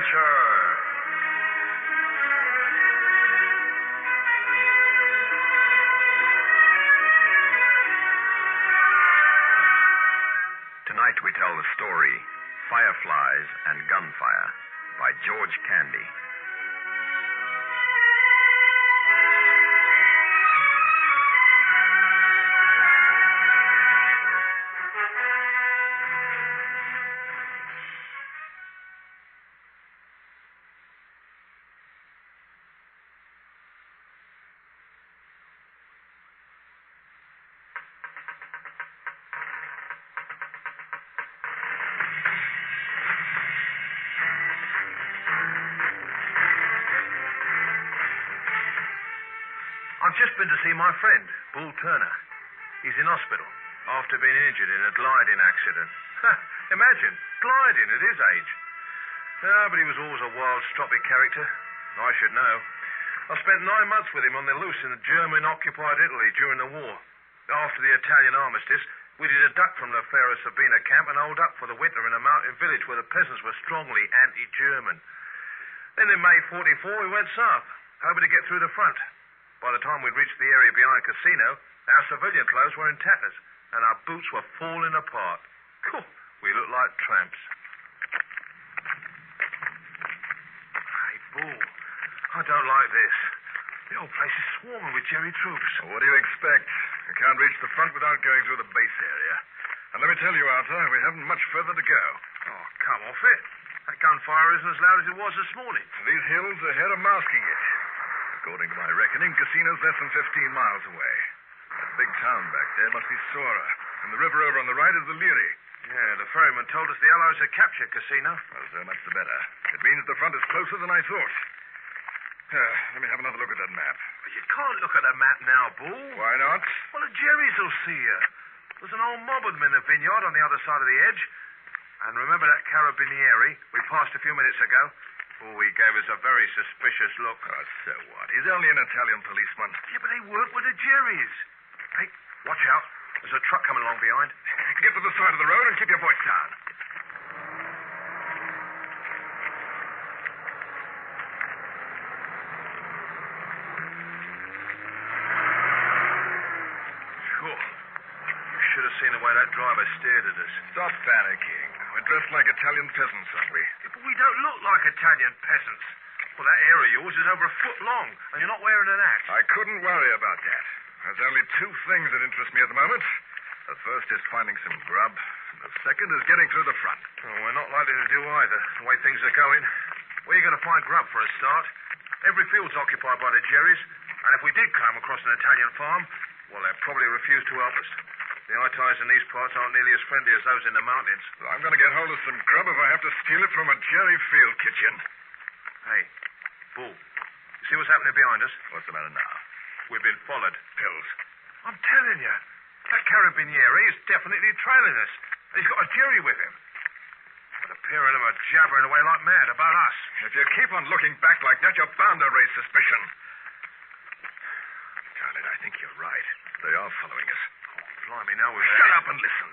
adventure. Tonight we tell the story Fireflies and Gunfire by George Candy. I've just been to see my friend, Bull Turner. He's in hospital after being injured in a gliding accident. Imagine, gliding at his age. But he was always a wild, stroppy character. I should know. I spent 9 months with him on the loose in the German-occupied Italy during the war. After the Italian armistice, we did a duck from the Ferro Sabina camp and holed up for the winter in a mountain village where the peasants were strongly anti-German. Then in May 44, we went south, hoping to get through the front. By the time we'd reached the area behind the casino, our civilian clothes were in tatters, and our boots were falling apart. We looked like tramps. Hey, Bull, I don't like this. The whole place is swarming with Jerry troops. Well, what do you expect? We can't reach the front without going through the base area. And let me tell you, Arthur, we haven't much further to go. Oh, come off it. That gunfire isn't as loud as it was this morning. These hills ahead are masking it. According to my reckoning, casino's less than 15 miles away. That big town back there must be Sora, and the river over on the right is the Liri. Yeah, the ferryman told us the Allies had captured Casino. Well, so much the better. It means the front is closer than I thought. Let me have another look at that map. But you can't look at a map now, Bull. Why not? Well, the Jerrys will see you. There's an old mob of them in the vineyard on the other side of the edge. And remember that carabinieri we passed a few minutes ago? Oh, he gave us a very suspicious look. Oh, so what? He's only an Italian policeman. Yeah, but they work with the Jerrys. Hey, watch out. There's a truck coming along behind. Get to the side of the road and keep your voice down. Sure. You should have seen the way that driver stared at us. Stop panicking. We're dressed like Italian peasants, aren't we? Yeah, but we don't look like Italian peasants. Well, that hair of yours is over a foot long, and you're not wearing an axe. I couldn't worry about that. There's only 2 things that interest me at the moment. The first is finding some grub, and the second is getting through the front. Oh, we're not likely to do either, the way things are going. Where are you going to find grub for a start? Every field's occupied by the Jerrys, and if we did come across an Italian farm, well, they'd probably refuse to help us. The Itais in these parts aren't nearly as friendly as those in the mountains. Well, I'm going to get hold of some grub if I have to steal it from a Jerry field kitchen. Hey, Bull, you see what's happening behind us? What's the matter now? We've been followed. Pills. I'm telling you, that carabinieri is definitely trailing us. He's got a Jerry with him. But the pair of them are jabbering away like mad about us. If you keep on looking back like that, you're bound to raise suspicion. Darling, I think you're right. They are following us. Blimey, now we've... Shut up and listen.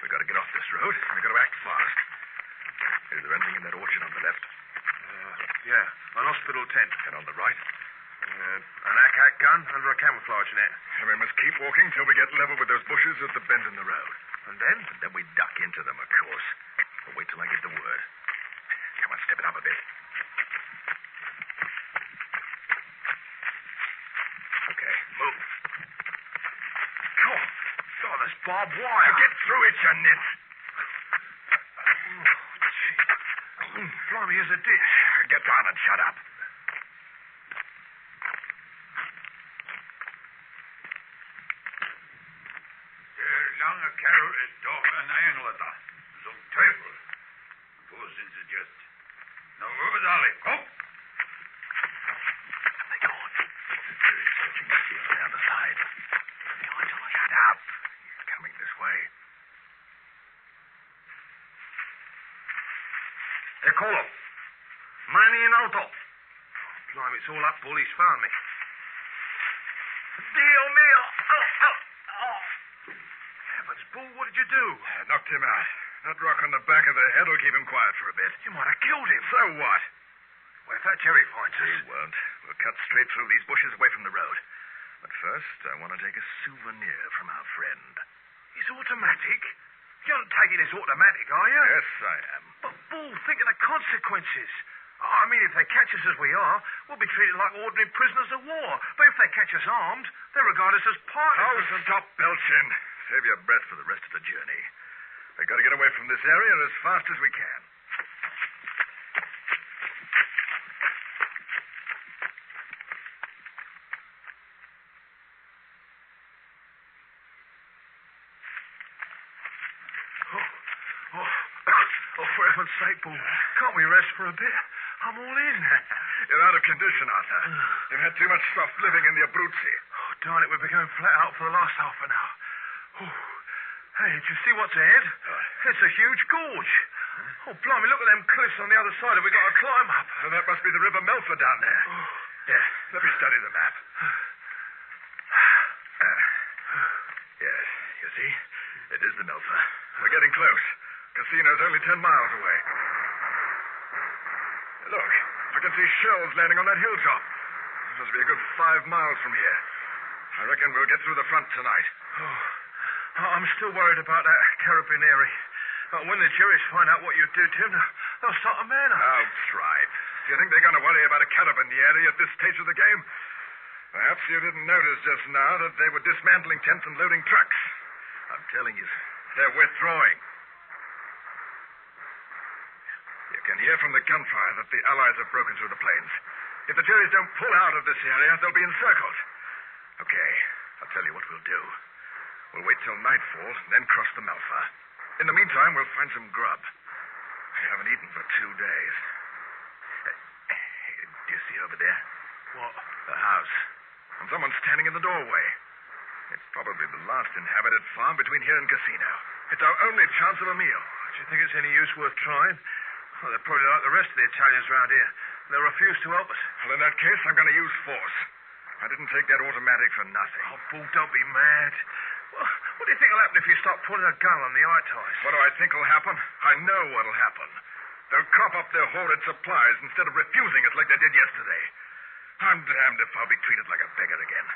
We've got to get off this road, and we've got to act fast. Is there anything in that orchard on the left? Yeah, an hospital tent. And on the right? An AK gun under a camouflage net. And we must keep walking till we get level with those bushes at the bend in the road. And then? And then we duck into them, of course. We'll wait till I give the word. Come on, step it up a bit. Okay, move. Oh, there's barbed wire. Get through it, you nit. Blimey, here's a ditch. Get down and shut up. Lange Kerl ist doch ein Engländer. Zum Teufel. Wo sind sie jetzt? Na, wo ist alle? Komm! They're gone. They're searching the field on the other side. Shut up. Coming this way. Eccolo. Money in auto. Blimey, it's all up, Bull. He's found me. Dio mio! Oh! Heavens, Bull, what did you do? Knocked him out. That rock on the back of the head will keep him quiet for a bit. You might have killed him. So what? Well, if that Jerry finds us... He won't. We'll cut straight through these bushes away from the road. But first, I want to take a souvenir from our friend. His automatic? You're not taking his automatic, are you? Yes, I am. But, Bull, think of the consequences. I mean, if they catch us as we are, we'll be treated like ordinary prisoners of war. But if they catch us armed, they'll regard us as partners. Oh, stop belching. Save your breath for the rest of the journey. We've got to get away from this area as fast as we can. For heaven's sake, Bull, can't we rest for a bit? I'm all in. You're out of condition, Arthur. You've had too much soft living in the Abruzzi. Oh, darn it, we've been going flat out for the last half an hour. Oh. Hey, did you see what's ahead? It's a huge gorge. Oh, blimey, look at them cliffs on the other side that we've got to climb up. So that must be the River Melfa down there. Oh. Yeah, let me study the map. Yes, you see? It is the Melfa. We're getting close. Casino's only 10 miles away. Look, I can see shells landing on that hilltop. It must be a good 5 miles from here. I reckon we'll get through the front tonight. Oh, I'm still worried about that carabinieri. When the juries find out what you do to him, they'll start a man up. Oh, tripe. Do you think they're going to worry about a carabinieri at this stage of the game? Perhaps you didn't notice just now that they were dismantling tents and loading trucks. I'm telling you, they're withdrawing. You can hear from the gunfire that the Allies have broken through the plains. If the Jerries don't pull out of this area, they'll be encircled. Okay, I'll tell you what we'll do. We'll wait till nightfall, then cross the Melfa. In the meantime, we'll find some grub. I haven't eaten for 2 days. Do you see over there? What? The house. And someone's standing in the doorway. It's probably the last inhabited farm between here and Casino. It's our only chance of a meal. Do you think it's any use worth trying? Well, they're probably like the rest of the Italians around here. They'll refuse to help us. Well, in that case, I'm going to use force. I didn't take that automatic for nothing. Oh, Bull, don't be mad. Well, what do you think will happen if you start pulling a gun on the eye ties? What do I think will happen? I know what'll happen. They'll crop up their hoarded supplies instead of refusing us like they did yesterday. I'm damned if I'll be treated like a beggar again.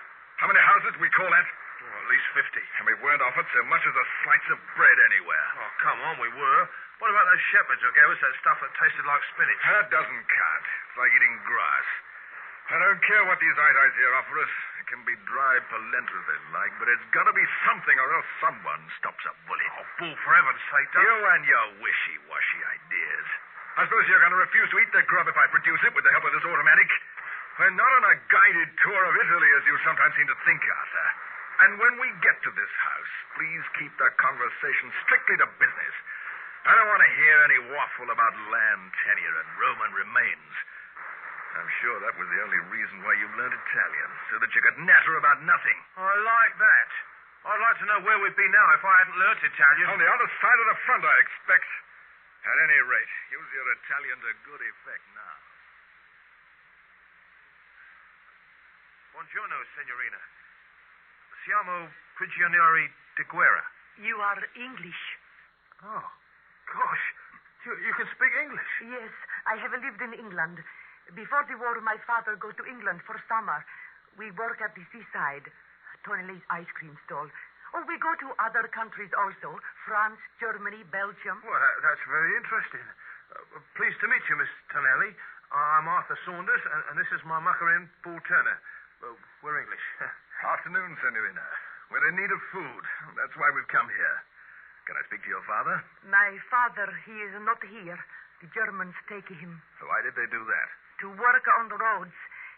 How many houses did we call at? Oh, at least 50. And we weren't offered so much as a slice of bread anywhere. Oh, come on, we were. What about those shepherds who gave us that stuff that tasted like spinach? That doesn't count. It's like eating grass. I don't care what these eye-ties here offer us. It can be dry polenta if they like, but it's got to be something or else someone stops a bullet. Oh, Bull, for heaven's sake, don't... You and your wishy-washy ideas. I suppose you're going to refuse to eat the grub if I produce it with the help of this automatic? We're not on a guided tour of Italy, as you sometimes seem to think, Arthur. And when we get to this house, please keep the conversation strictly to business. I don't want to hear any waffle about land tenure and Roman remains. I'm sure that was the only reason why you learned Italian, so that you could natter about nothing. I like that. I'd like to know where we'd be now if I hadn't learnt Italian. On the other side of the front, I expect. At any rate, use your Italian to good effect now. Buongiorno, signorina. Siamo prigionieri di guerra. You are English. Oh, gosh. You can speak English? Yes, I have lived in England. Before the war, my father goes to England for summer. We work at the seaside, Tonelli's ice cream stall. Oh, we go to other countries also, France, Germany, Belgium. Well, that's very interesting. Pleased to meet you, Miss Tonelli. I'm Arthur Saunders, and this is my mucker in Bull Turner. We're English. Afternoon, Senorina. We're in need of food. That's why we've come here. Can I speak to your father? My father, he is not here. The Germans take him. Why did they do that? To work on the roads.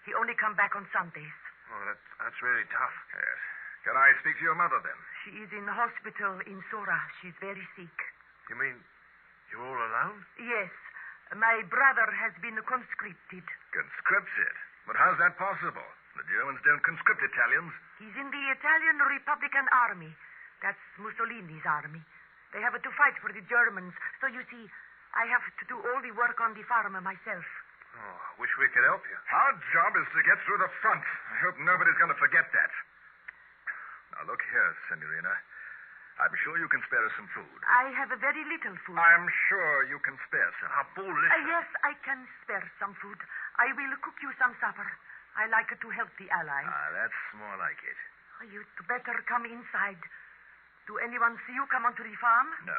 He only come back on Sundays. Oh, that's really tough. Yes. Can I speak to your mother, then? She is in hospital in Sora. She's very sick. You mean you're all alone? Yes. My brother has been conscripted. Conscripted? But how's that possible? The Germans don't conscript Italians. He's in the Italian Republican Army. That's Mussolini's army. They have to fight for the Germans. So you see, I have to do all the work on the farm myself. Oh, I wish we could help you. Our job is to get through the front. I hope nobody's going to forget that. Now, look here, Senorina. I'm sure you can spare us some food. I have a very little food. I'm sure you can spare some. Bull, listen. Yes, I can spare some food. I will cook you some supper. I like to help the Allies. That's more like it. You'd better come inside. Do anyone see you come onto the farm? No.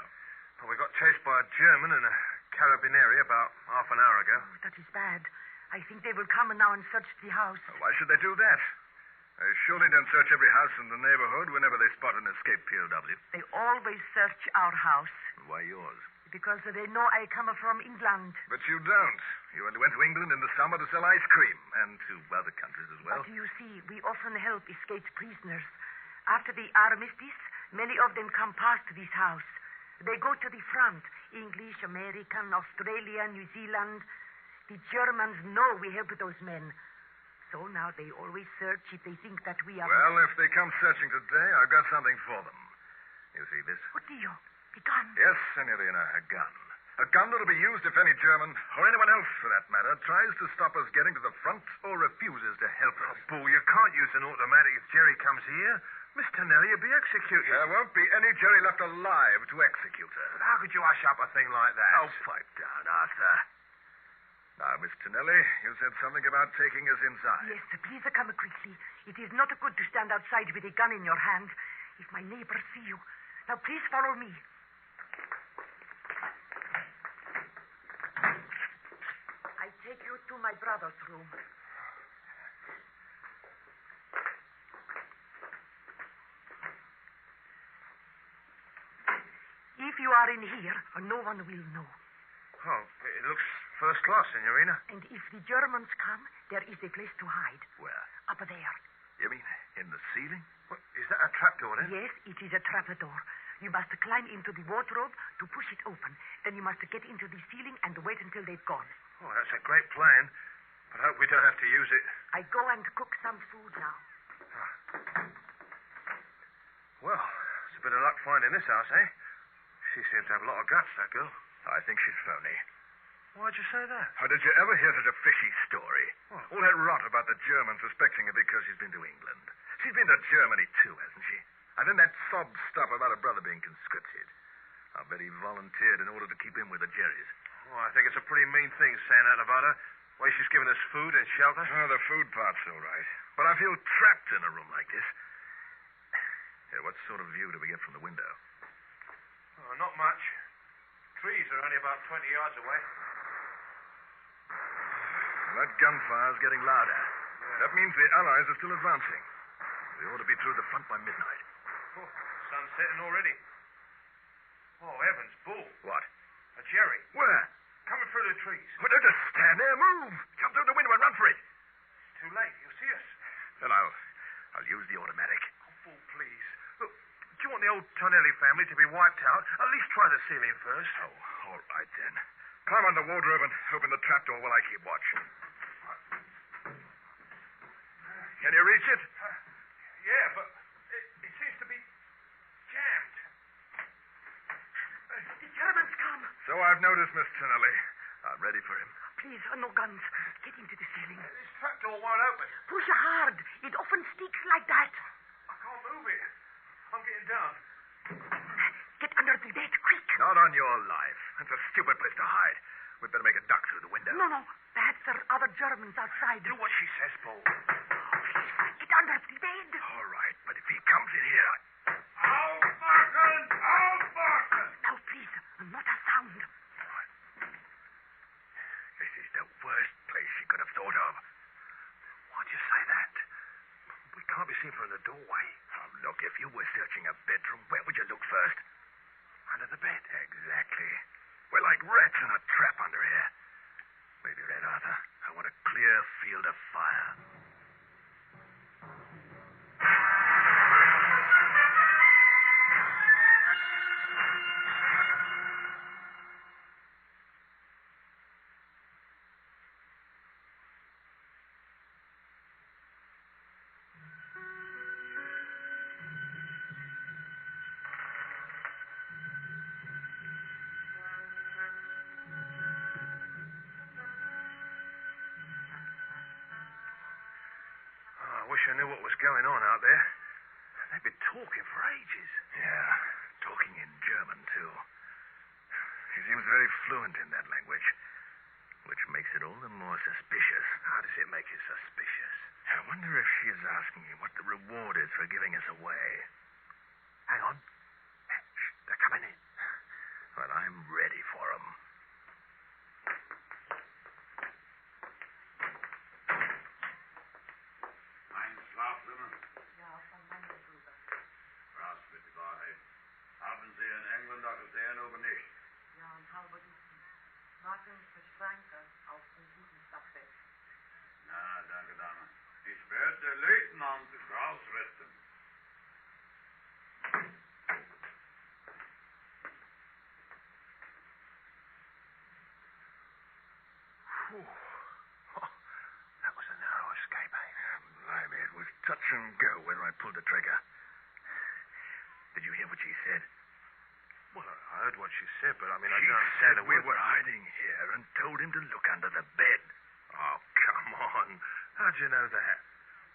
Well, we got chased by a German in a carabinieri about half an hour ago. Oh, that is bad. I think they will come now and search the house. Why should they do that? They surely don't search every house in the neighborhood whenever they spot an escaped POW. They always search our house Why yours? because they know I come from England. But you don't. You only went to England in the summer to sell ice cream, and to other countries as well. But you see, we often help escaped prisoners. After the armistice, many of them come past this house. They go to the front. English, American, Australia, New Zealand. The Germans know we help those men. So now they always search if they think that we are... Well, if they come searching today, I've got something for them. You see this? What do you? The gun? Yes, Senorina, a gun. A gun that'll be used if any German, or anyone else for that matter, tries to stop us getting to the front or refuses to help us. Bull, you can't use an automatic if Jerry comes here. Miss Tonelli will be executed. There won't be any Jerry left alive to execute her. But how could you hush up a thing like that? Oh, pipe down, Arthur. Now, Miss Tonelli, you said something about taking us inside. Yes, please come quickly. It is not good to stand outside with a gun in your hand. If my neighbors see you. Now, please follow me. I take you to my brother's room. If you are in here, no one will know. Oh, it looks first class, Senorina. And if the Germans come, there is a place to hide. Where? Up there. You mean in the ceiling? What, is that a trapdoor then? Yes, it is a trapdoor. You must climb into the wardrobe to push it open. Then you must get into the ceiling and wait until they've gone. Oh, that's a great plan. But I hope we don't have to use it. I go and cook some food now. Well, it's a bit of luck finding this house, eh? She seems to have a lot of guts, that girl. I think she's phony. Why'd you say that? How did you ever hear such a fishy story? What? All that rot about the Germans suspecting her because she's been to England. She's been to Germany, too, hasn't she? And then that sob stuff about her brother being conscripted. I bet he volunteered in order to keep in with the Jerrys. Oh, I think it's a pretty mean thing saying that about her. The way she's given us food and shelter. Oh, the food part's all right. But I feel trapped in a room like this. Here, what sort of view do we get from the window? Oh, not much. Trees are only about 20 yards away. Well, that gunfire's getting louder. Yeah. That means the Allies are still advancing. We ought to be through the front by midnight. Oh, sun's setting already. Oh, heavens, Bull. What? A Jerry. Where? Coming through the trees. Well, don't just stand there. Move. Jump through the window and run for it. It's too late. You'll see us. Then I'll use the automatic. Oh, Bull, please. Look, do you want the old Tonelli family to be wiped out? At least try the ceiling first. Oh, all right then. Climb on the wardrobe and open the trapdoor while I keep watch. Can you reach it? Yeah, but it seems to be jammed. The Germans come. So I've noticed, Miss Tonelli. I'm ready for him. Please, no guns. Get into the ceiling. This trapdoor won't open. Push hard. It often sticks like that. I can't move it. I'm getting down. Get under the bed, quick. Not on your life. That's a stupid place to hide. We'd better make a duck through the window. No. Perhaps there are other Germans outside. Do what she says, Bull. Get under the bed. All right, but if he comes in here, Aufwachen! Aufwachen! Now, please, not a sound. This is the worst place she could have thought of. Why'd you say that? We can't be seen from the doorway. Oh, look, if you were searching a bedroom, where would you look first? Under the bed. Exactly. We're like rats in a trap under here. Maybe right, Arthur. I want a clear field of fire. I wish I knew what was going on out there. They've been talking for ages. Yeah. in German, too. She seems very fluent in that language, which makes it all the more suspicious. How does it make it suspicious? I wonder if she is asking me what the reward is for giving us away. Hang on. Shh, they're coming in. Well, I'm ready for them. Ein Schlafzimmer. Ja, von meinem Bruder. Was mit die Wahrheit? Haben Sie in England auch gesehen oder nicht? Ja, ein halber Dutzend. Marken für Schranker auf dem guten Sache. Na, danke, Dame. Ich werde der Leutnant rausrichten. Whew. Oh, that was a narrow escape, eh? Blimey, it was touch and go whether I pulled the trigger. Did you hear what she said? Well, I heard what she said, but I mean, I She don't understand said a we word. were hiding here and told him to look under the bed. Oh, come on. How'd you know that?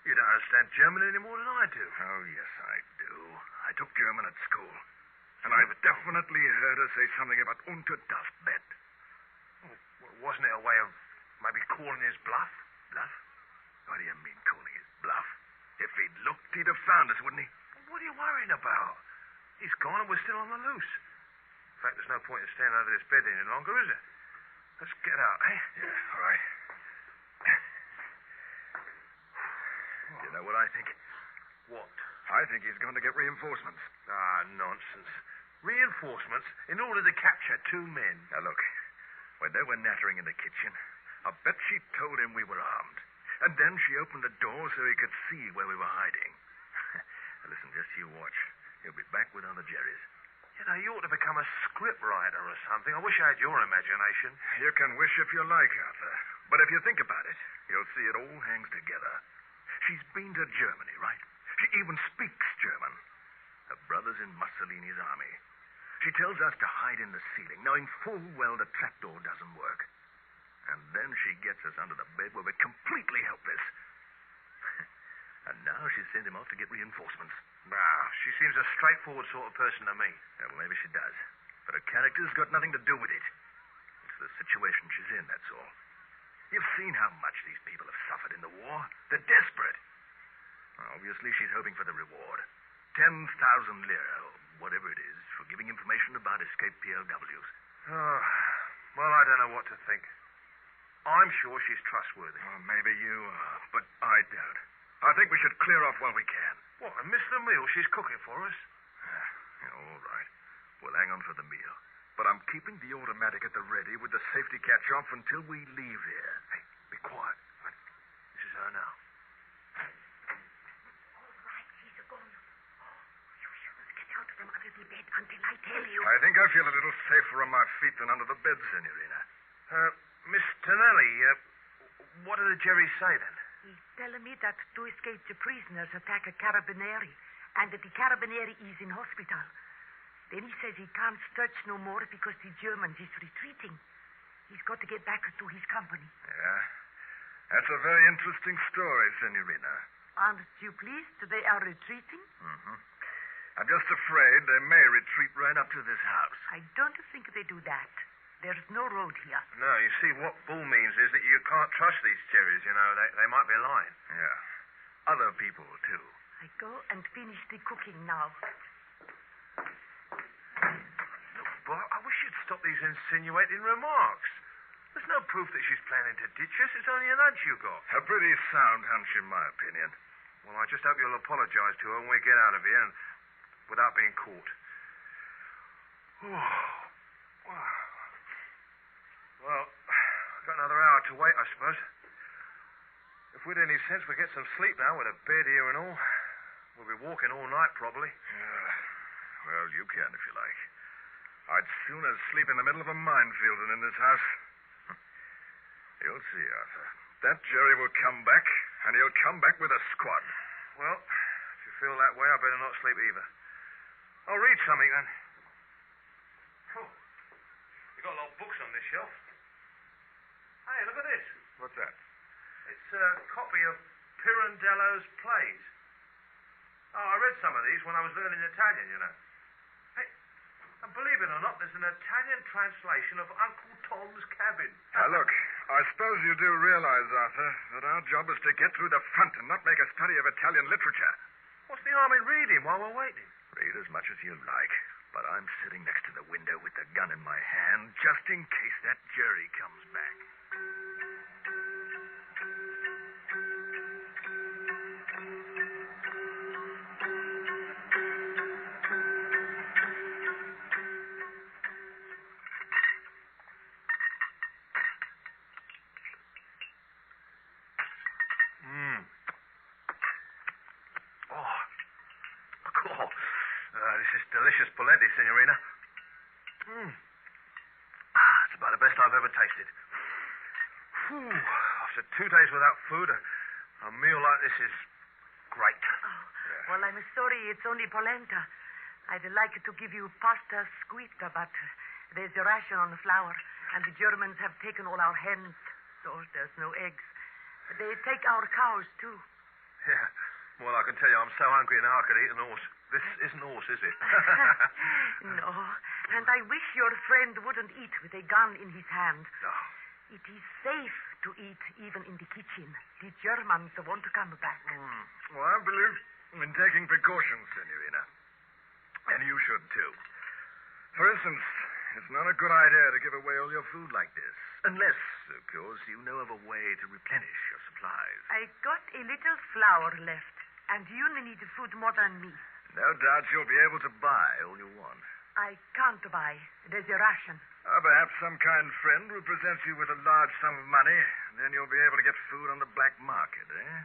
You don't understand German any more than I do. Oh, yes, I do. I took German at school. And I've definitely heard her say something about unter das Bett. Well, wasn't it a way of maybe calling his bluff? Bluff? What do you mean calling his bluff? If he'd looked, he'd have found us, wouldn't he? What are you worrying about? He's gone and we're still on the loose. In fact, there's no point in staying under this bed any longer, is there? Let's get out, eh? Yeah, all right. You know what I think? What? I think he's going to get reinforcements. Ah, nonsense. Reinforcements in order to capture 2 men. Now, look. When they were nattering in the kitchen, I bet she told him we were armed. And then she opened the door so he could see where we were hiding. Now, listen, just you watch. He'll be back with other Jerrys. You know, you ought to become a script writer or something. I wish I had your imagination. You can wish if you like, Arthur. But if you think about it, you'll see it all hangs together. She's been to Germany, right? She even speaks German. Her brother's in Mussolini's army. She tells us to hide in the ceiling, knowing full well the trapdoor doesn't work. And then she gets us under the bed where we're completely helpless. And now she's sent him off to get reinforcements. Nah, she seems a straightforward sort of person to me. Yeah, well, maybe she does. But her character's got nothing to do with it. It's the situation she's in, that's all. You've seen how much these people have suffered in the war. They're desperate. Obviously, she's hoping for the reward. 10,000 lira, or whatever it is, for giving information about escaped POWs. Oh, well, I don't know what to think. I'm sure she's trustworthy. Well, maybe you are, but I doubt. I think we should clear off while we can. What, and miss the meal she's cooking for us? Yeah, all right. We'll hang on for the meal. But I'm keeping the automatic at the ready with the safety catch off until we leave here. Hey, be quiet. This is her now. All right, she's gone. You should get out from under the bed until I tell you. I think I feel a little safer on my feet than under the bed, Senorina. Miss Tonelli, what did the Jerry say then? He's telling me that 2 escaped prisoners attack a carabinieri, and that the carabinieri is in hospital. Then he says he can't search no more because the Germans is retreating. He's got to get back to his company. Yeah? That's a very interesting story, Senorina. Aren't you pleased they are retreating? Mm-hmm. I'm just afraid they may retreat right up to this house. I don't think they do that. There's no road here. No, you see, what Bull means is that you can't trust these Jerrys, you know. They might be lying. Yeah. Other people, too. I go and finish the cooking now. Look, boy, I wish you'd stop these insinuating remarks. There's no proof that she's planning to ditch us. It's only an hunch you got. A pretty sound hunch, in my opinion. Well, I just hope you'll apologize to her when we get out of here and without being caught. Well, I've got another hour to wait, I suppose. If we'd any sense, we'd get some sleep now with a bed here and all. We'll be walking all night, probably. Yeah. Well, you can if you like. I'd sooner sleep in the middle of a minefield than in this house. You'll see, Arthur. That Jerry will come back, and he'll come back with a squad. Well, if you feel that way, I better not sleep either. I'll read something, then. Oh, you got a lot of books on this shelf. Hey, look at this. What's that? It's a copy of Pirandello's plays. Oh, I read some of these when I was learning Italian, you know. Hey, And believe it or not, there's an Italian translation of Uncle Tom's Cabin. Now, look, I suppose you do realize, Arthur, that our job is to get through the front and not make a study of Italian literature. What's the harm in reading while we're waiting? Read as much as you like, but I'm sitting next to the window with the gun in my hand just in case that jury comes back. This is delicious polenta, Signorina. It's about the best I've ever tasted. Whew. After 2 days without food, a meal like this is great. Oh, well, I'm sorry it's only polenta. I'd like to give you pasta squita, but there's a ration on the flour, and the Germans have taken all our hens, so there's no eggs. They take our cows, too. Yeah. Well, I can tell you, I'm so hungry now I could eat an horse. This isn't a horse, is it? No. And I wish your friend wouldn't eat with a gun in his hand. Oh. It is safe to eat even in the kitchen. The Germans won't come back. Well, I believe in taking precautions, Senorina. And you should, too. For instance, it's not a good idea to give away all your food like this. Unless, of course, you know of a way to replenish your supplies. I got a little flour left, and you need food more than me. No doubt you'll be able to buy all you want. I can't buy. There's a ration. Perhaps some kind friend will present you with a large sum of money, and then you'll be able to get food on the black market, eh?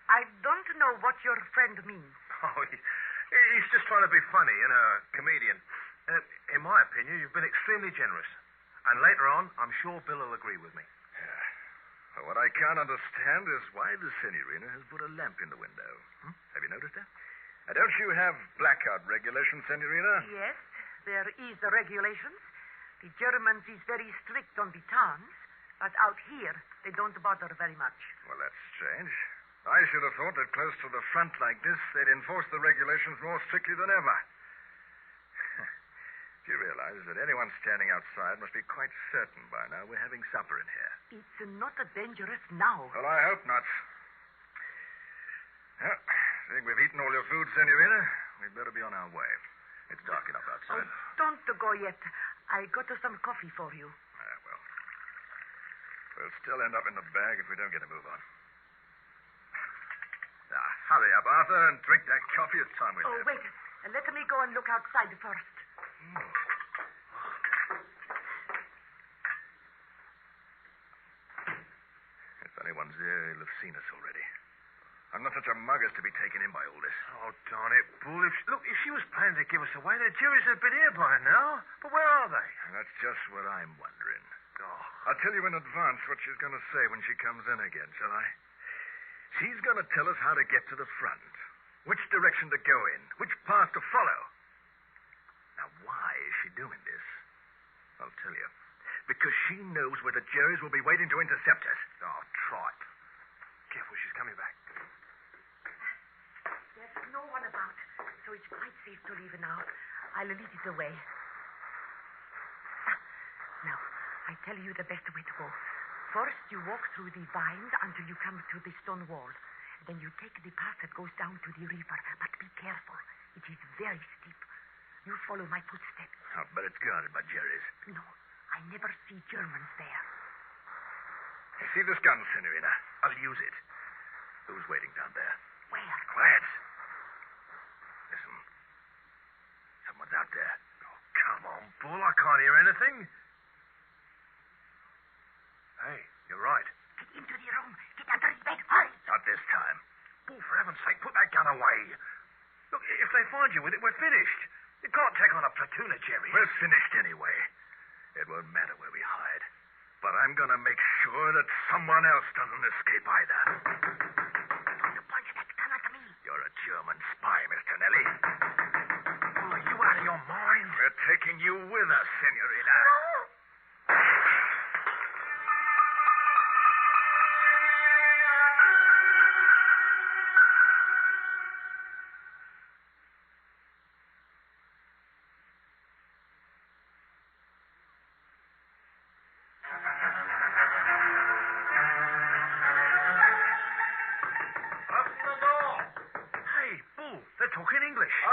I don't know what your friend means. Oh, he's just trying to be funny, a comedian. In my opinion, you've been extremely generous. And later on, I'm sure Bill will agree with me. Yeah. Well, what I can't understand is why the Senorina has put a lamp in the window. Have you noticed that? Don't you have blackout regulations, Senorina? Yes, there is the regulations. The Germans is very strict on the towns, but out here, they don't bother very much. Well, that's strange. I should have thought that close to the front like this, they'd enforce the regulations more strictly than ever. Do you realize that anyone standing outside must be quite certain by now we're having supper in here? It's not dangerous now. Well, I hope not. Well, I think we've eaten all your food, Senorina. We'd better be on our way. It's dark enough outside. Oh, don't go yet. I got some coffee for you. Well, we'll still end up in the bag if we don't get a move on. Hurry up, Arthur, and drink that coffee. It's time we left. Oh, wait. Let me go and look outside first. If anyone's there, he'll have seen us already. I'm not such a mug as to be taken in by all this. Oh, darn it, Bull. If she was planning to give us away, the juries would have been here by now. But where are they? And that's just what I'm wondering. Oh. I'll tell you in advance what she's going to say when she comes in again, shall I? She's going to tell us how to get to the front, which direction to go in, which path to follow. Now, why is she doing this? I'll tell you. Because she knows where the juries will be waiting to intercept us. Oh, tripe. Careful, she's coming back. There's no one about, so it's quite safe to leave now. I'll lead it away. Now, I tell you the best way to go. First, you walk through the vines until you come to the stone wall. Then you take the path that goes down to the river. But be careful. It is very steep. You follow my footsteps. Oh, but it's guarded by juries. No, I never see Germans there. You see this gun, Senorina? I'll use it. Who's waiting down there? Where? Quiet. Listen. Someone's out there. Oh, come on, Bull. I can't hear anything. Hey, you're right. Get into the room. Get under the bed. Hurry. Not this time. Bull, for heaven's sake, put that gun away. Look, if they find you with it, we're finished. You can't take on a platoon of Jerry. We're finished anyway. It won't matter where we hide. But I'm going to make sure that someone else doesn't escape either. Don't point that gun at me. You're a German spy, Mr. Nelly. Bull, are you out of your mind? We're taking you with us, Senorina. No.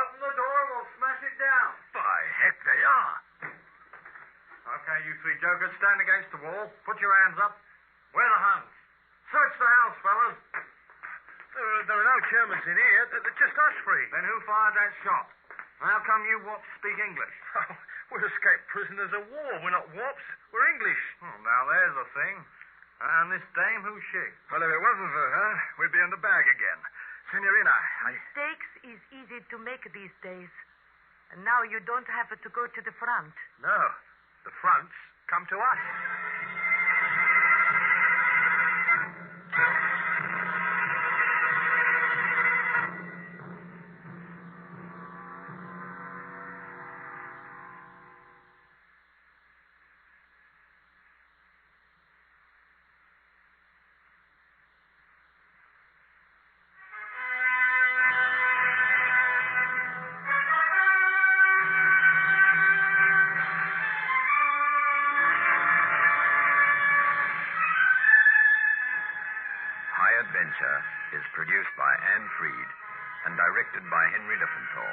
Open the door, we'll smash it down. By heck, they are. Okay, you three jokers, stand against the wall. Put your hands up. Where the Huns? Search the house, fellas. There are no Germans in here. They're just us three. Then who fired that shot? How come you wops speak English? Oh, we're escaped prisoners of war. We're not wops. We're English. Oh, now there's a thing. And this dame, who's she? Well, if it wasn't for her, we'd be in the bag again. Senorina, Mistakes is easy to make these days. And now you don't have to go to the front. No. The fronts come to us. Is produced by Anne Freed and directed by Henry Liffenthal.